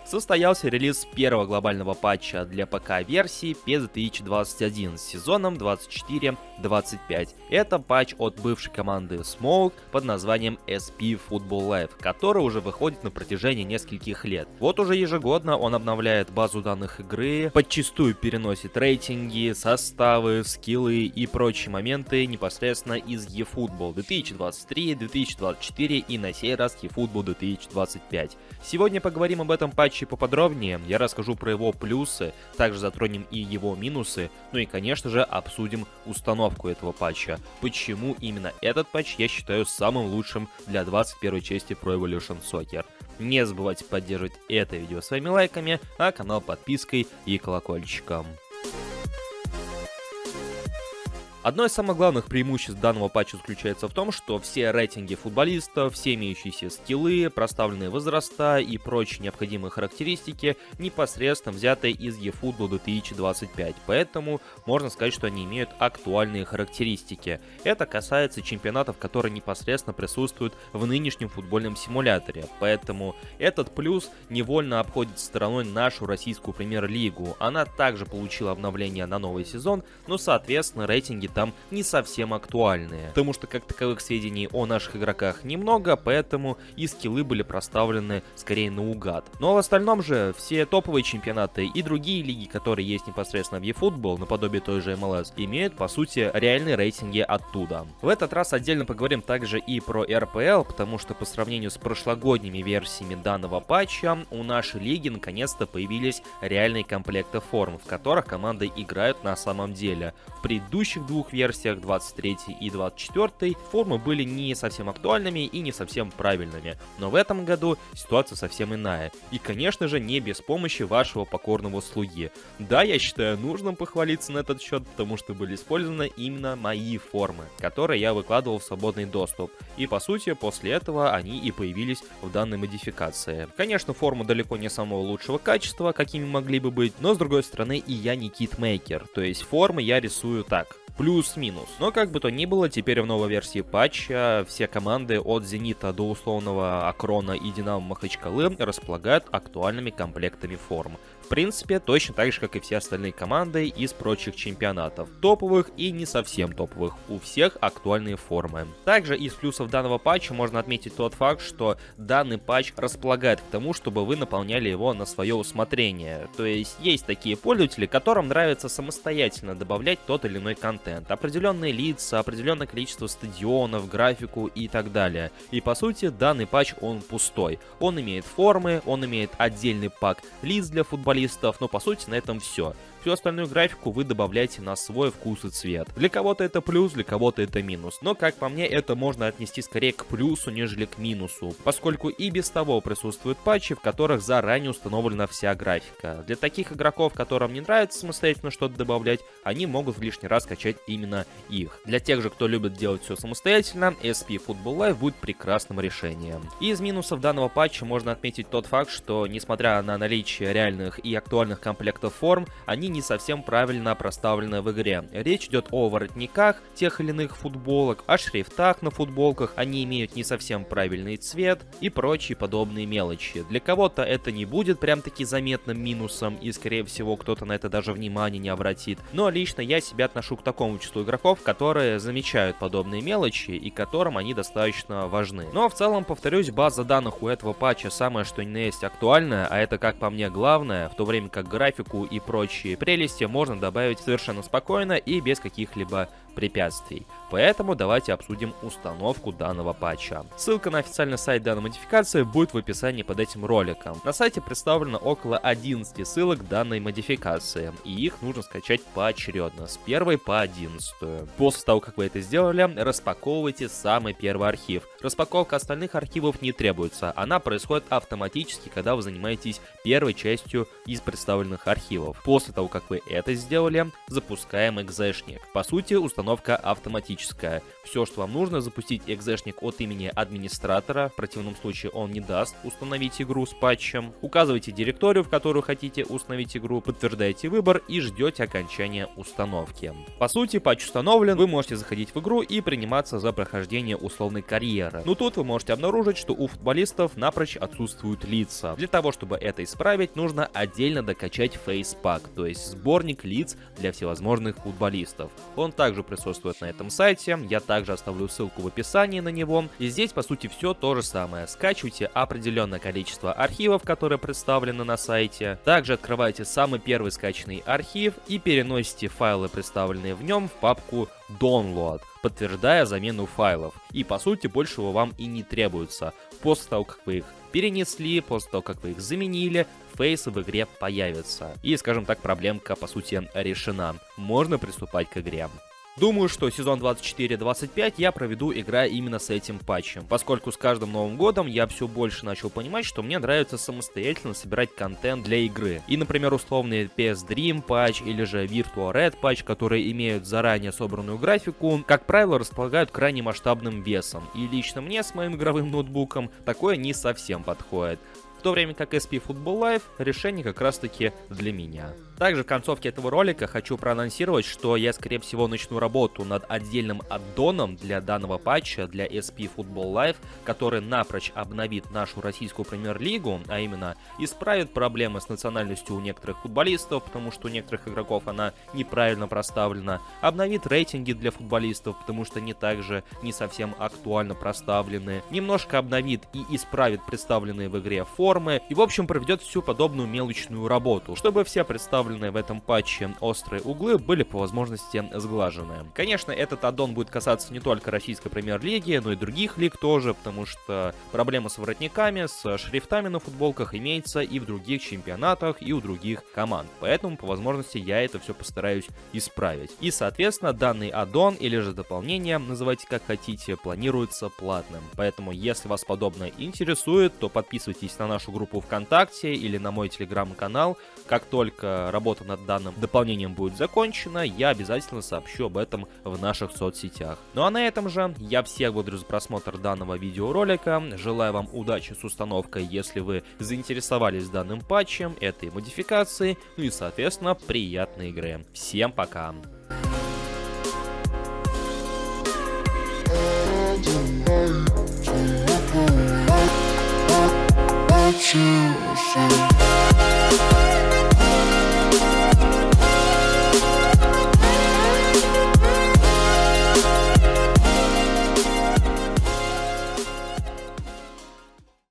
Состоялся релиз первого глобального патча для ПК-версии PES 2021 с сезоном 24-25. Это патч от бывшей команды Smoke под названием SP Football Live, который уже выходит на протяжении нескольких лет. Вот уже ежегодно он обновляет базу данных игры, подчистую переносит рейтинги, составы, скиллы и прочие моменты непосредственно из eFootball 2023, 2024 и на сей раз eFootball 2025. Сегодня поговорим об этом патче поподробнее, я расскажу про его плюсы, также затронем и его минусы, ну и конечно же обсудим установку этого патча. Почему именно этот патч я считаю самым лучшим для 21 части Pro Evolution Soccer. Не забывайте поддерживать это видео своими лайками, а канал подпиской и колокольчиком. Одно из самых главных преимуществ данного патча заключается в том, что все рейтинги футболистов, все имеющиеся скиллы, проставленные возраста и прочие необходимые характеристики непосредственно взяты из eFootball 2025, поэтому можно сказать, что они имеют актуальные характеристики. Это касается чемпионатов, которые непосредственно присутствуют в нынешнем футбольном симуляторе, поэтому этот плюс невольно обходит стороной нашу российскую премьер-лигу. Она также получила обновление на новый сезон, но соответственно рейтинги там не совсем актуальные, потому что как таковых сведений о наших игроках немного, поэтому и скиллы были проставлены скорее наугад. Но в остальном же все топовые чемпионаты и другие лиги, которые есть непосредственно в eFootball, наподобие той же MLS, имеют по сути реальные рейтинги оттуда. В этот раз отдельно поговорим также и про RPL, потому что по сравнению с прошлогодними версиями данного патча у нашей лиги наконец-то появились реальные комплекты форм, в которых команды играют на самом деле. В предыдущих двух версиях, 23 и 24, формы были не совсем актуальными и не совсем правильными, но в этом году ситуация совсем иная, и конечно же не без помощи вашего покорного слуги. Да, я считаю нужным похвалиться на этот счет, потому что были использованы именно мои формы, которые я выкладывал в свободный доступ, и по сути после этого они и появились в данной модификации. Конечно, формы далеко не самого лучшего качества, какими могли бы быть, но с другой стороны и я не китмейкер, то есть формы я рисую так, плюс-минус. Но как бы то ни было, теперь в новой версии патча все команды от Зенита до условного Акрона и Динамо Махачкалы располагают актуальными комплектами форм. В принципе, точно так же, как и все остальные команды из прочих чемпионатов. Топовых и не совсем топовых. У всех актуальные формы. Также из плюсов данного патча можно отметить тот факт, что данный патч располагает к тому, чтобы вы наполняли его на свое усмотрение. То есть есть такие пользователи, которым нравится самостоятельно добавлять тот или иной контент. Определенные лица, определенное количество стадионов, графику и так далее. И по сути данный патч он пустой. Он имеет формы, он имеет отдельный пак лиц для футболистов, но по сути на этом все. Всю остальную графику вы добавляете на свой вкус и цвет. Для кого-то это плюс, для кого-то это минус. Но, как по мне, это можно отнести скорее к плюсу, нежели к минусу. Поскольку и без того присутствуют патчи, в которых заранее установлена вся графика. Для таких игроков, которым не нравится самостоятельно что-то добавлять, они могут в лишний раз качать именно их. Для тех же, кто любит делать все самостоятельно, SP Football Live будет прекрасным решением. И из минусов данного патча можно отметить тот факт, что, несмотря на наличие реальных и актуальных комплектов форм, они не совсем правильно проставлены в игре. Речь идет о воротниках тех или иных футболок, о шрифтах на футболках, они имеют не совсем правильный цвет и прочие подобные мелочи. Для кого-то это не будет прям таки заметным минусом, и скорее всего кто-то на это даже внимания не обратит. Но лично я себя отношу к такому числу игроков, которые замечают подобные мелочи и которым они достаточно важны. Но в целом, повторюсь, база данных у этого патча самое что ни на есть актуальная, а это, как по мне, главное, в то время как графику и прочие прелести можно добавить совершенно спокойно и без каких-либо препятствий. Поэтому давайте обсудим установку данного патча. Ссылка на официальный сайт данной модификации будет в описании под этим роликом. На сайте представлено около 11 ссылок данной модификации, и их нужно скачать поочередно, с 1 по 11. После того, как вы это сделали, распаковывайте самый первый архив. Распаковка остальных архивов не требуется, она происходит автоматически, когда вы занимаетесь первой частью из представленных архивов. После того, как вы это сделали, запускаем экзешник. По сути, установка установка автоматическая. Все, что вам нужно, запустить экзешник от имени администратора, в противном случае он не даст установить игру с патчем. Указывайте директорию, в которую хотите установить игру, подтверждаете выбор и ждете окончания установки. По сути, патч установлен, вы можете заходить в игру и приниматься за прохождение условной карьеры. Но тут вы можете обнаружить, что у футболистов напрочь отсутствуют лица. Для того, чтобы это исправить, нужно отдельно докачать фейспак, то есть сборник лиц для всевозможных футболистов. Он также присутствует на этом сайте, я также оставлю ссылку в описании на него. И здесь, по сути, все то же самое. Скачивайте определенное количество архивов, которые представлены на сайте. Также открывайте самый первый скачанный архив и переносите файлы, представленные в нем, в папку Download, подтверждая замену файлов. И, по сути, большего вам и не требуется. После того, как вы их перенесли, после того, как вы их заменили, фейсы в игре появятся. И, скажем так, проблемка, по сути, решена. Можно приступать к игре. Думаю, что сезон 24-25 я проведу, играя именно с этим патчем, поскольку с каждым новым годом я все больше начал понимать, что мне нравится самостоятельно собирать контент для игры. И, например, условный PS Dream патч или же Virtua Red патч, которые имеют заранее собранную графику, как правило, располагают крайне масштабным весом. И лично мне с моим игровым ноутбуком такое не совсем подходит. В то время как SP Football Live решение как раз таки для меня. Также в концовке этого ролика хочу проанонсировать, что я скорее всего начну работу над отдельным аддоном для данного патча для SP Football Live, который напрочь обновит нашу российскую премьер-лигу, а именно исправит проблемы с национальностью у некоторых футболистов, потому что у некоторых игроков она неправильно проставлена, обновит рейтинги для футболистов, потому что они также не совсем актуально проставлены, немножко обновит и исправит представленные в игре формы и в общем проведет всю подобную мелочную работу, чтобы все представленные в этом патче острые углы были по возможности сглажены. Конечно, этот аддон будет касаться не только российской премьер-лиги, но и других лиг тоже, потому что проблема с воротниками, с шрифтами на футболках имеется и в других чемпионатах, и у других команд. Поэтому, по возможности, я это все постараюсь исправить. И, соответственно, данный аддон или же дополнение, называйте как хотите, планируется платным. Поэтому, если вас подобное интересует, то подписывайтесь на нашу группу ВКонтакте или на мой телеграм-канал. Как только работа над данным дополнением будет закончена, я обязательно сообщу об этом в наших соцсетях. Ну а на этом же я всех благодарю за просмотр данного видеоролика. Желаю вам удачи с установкой, если вы заинтересовались данным патчем, этой модификацией. Ну и соответственно приятной игры. Всем пока!